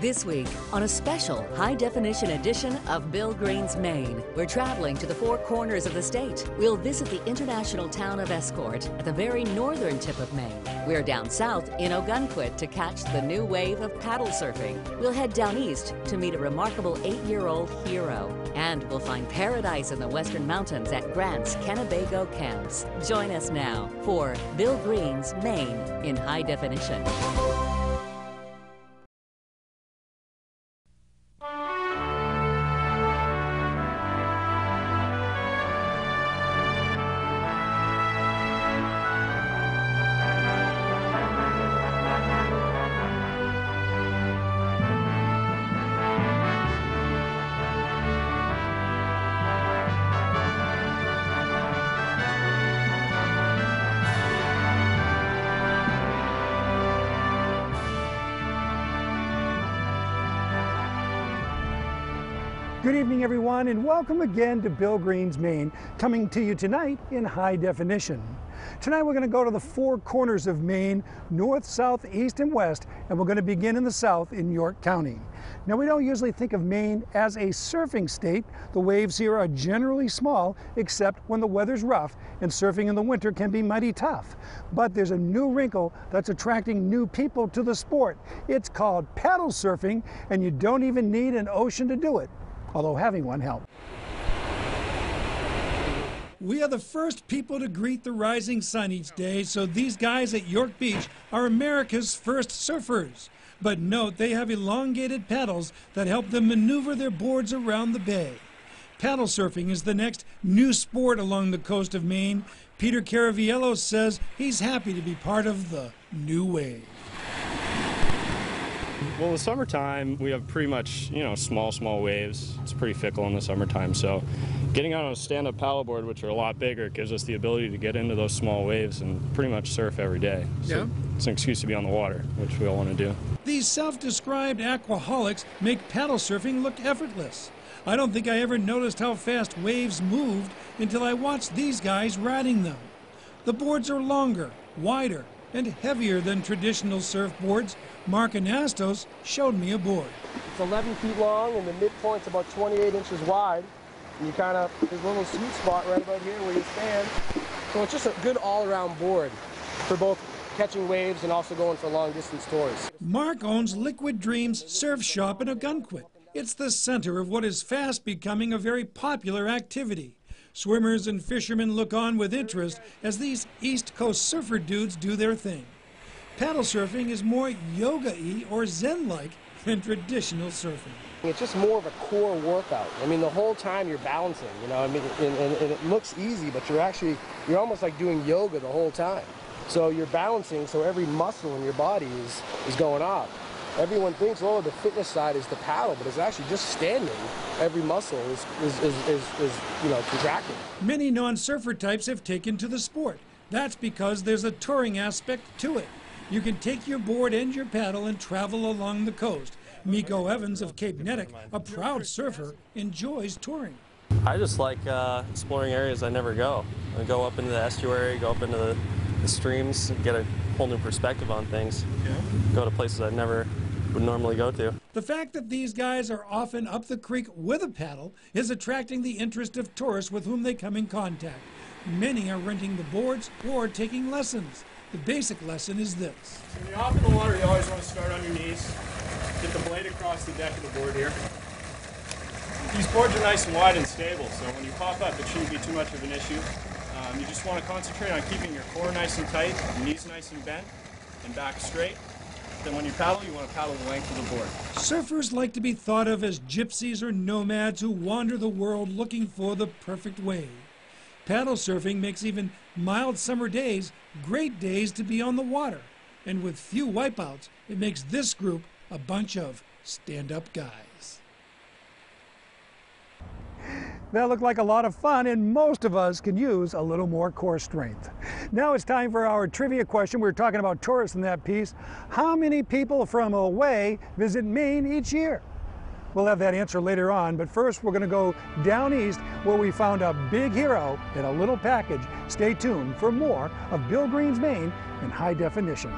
This week, on a special high-definition edition of Bill Green's Maine, we're traveling to the four corners of the state. We'll visit the international town of Escort at the very northern tip of Maine. We're down south in Ogunquit to catch the new wave of paddle surfing. We'll head down east to meet a remarkable 8-year-old hero. And we'll find paradise in the western mountains at Grant's Kennebago Camps. Join us now for Bill Green's Maine in high definition. Good evening, everyone, and welcome again to Bill Green's Maine, coming to you tonight in high definition. Tonight we're going to go to the four corners of Maine, north, south, east, and west, and we're going to begin in the south in York County. Now, we don't usually think of Maine as a surfing state. The waves here are generally small, except when the weather's rough, and surfing in the winter can be mighty tough. But there's a new wrinkle that's attracting new people to the sport. It's called paddle surfing, and you don't even need an ocean to do it, although having one helps. We are the first people to greet the rising sun each day, so these guys at York Beach are America's first surfers. But note, they have elongated paddles that help them maneuver their boards around the bay. Paddle surfing is the next new sport along the coast of Maine. Peter Caraviello says he's happy to be part of the new wave. Well, in the summertime, we have pretty much, small waves. It's pretty fickle in the summertime, so getting out on a stand-up paddleboard, which are a lot bigger, gives us the ability to get into those small waves and pretty much surf every day. So it's an excuse to be on the water, which we all want to do. These self-described aquaholics make paddle surfing look effortless. I don't think I ever noticed how fast waves moved until I watched these guys riding them. The boards are longer, wider, and heavier than traditional surfboards. Mark Anastos showed me a board. It's 11 feet long and the midpoint's about 28 inches wide. And you there's a little sweet spot right about here where you stand. So it's just a good all-around board for both catching waves and also going for long distance tours. Mark owns Liquid Dreams Surf Shop in Ogunquit. It's the center of what is fast becoming a very popular activity. Swimmers and fishermen look on with interest as these East Coast surfer dudes do their thing. Paddle surfing is more yoga-y or zen-like than traditional surfing. It's just more of a core workout. I mean, the whole time you're balancing, and it looks easy, but you're almost like doing yoga the whole time. So you're balancing, so every muscle in your body is going up. Everyone thinks, oh, the fitness side is the paddle, but it's actually just standing. Every muscle is contracting. Many non-surfer types have taken to the sport. That's because there's a touring aspect to it. You can take your board and your paddle and travel along the coast. Miko Evans of Cape Nettic, a proud surfer, enjoys touring. I just like exploring areas I never go. I go up into the estuary, go up into the streams, get a whole new perspective on things. Go to places I never would normally go to. The fact that these guys are often up the creek with a paddle is attracting the interest of tourists with whom they come in contact. Many are renting the boards or taking lessons. The basic lesson is this. When you hop in the water, you always want to start on your knees. Get the blade across the deck of the board here. These boards are nice and wide and stable, so when you pop up, it shouldn't be too much of an issue. You just want to concentrate on keeping your core nice and tight, your knees nice and bent, and back straight. Then when you paddle, you want to paddle the length of the board. Surfers like to be thought of as gypsies or nomads who wander the world looking for the perfect wave. Paddle surfing makes even mild summer days great days to be on the water. And with few wipeouts, it makes this group a bunch of stand-up guys. That looked like a lot of fun, and most of us can use a little more core strength. Now it's time for our trivia question. We were talking about tourists in that piece. How many people from away visit Maine each year? We'll have that answer later on, but first we're going to go down east where we found a big hero in a little package. Stay tuned for more of Bill Green's Maine in high definition.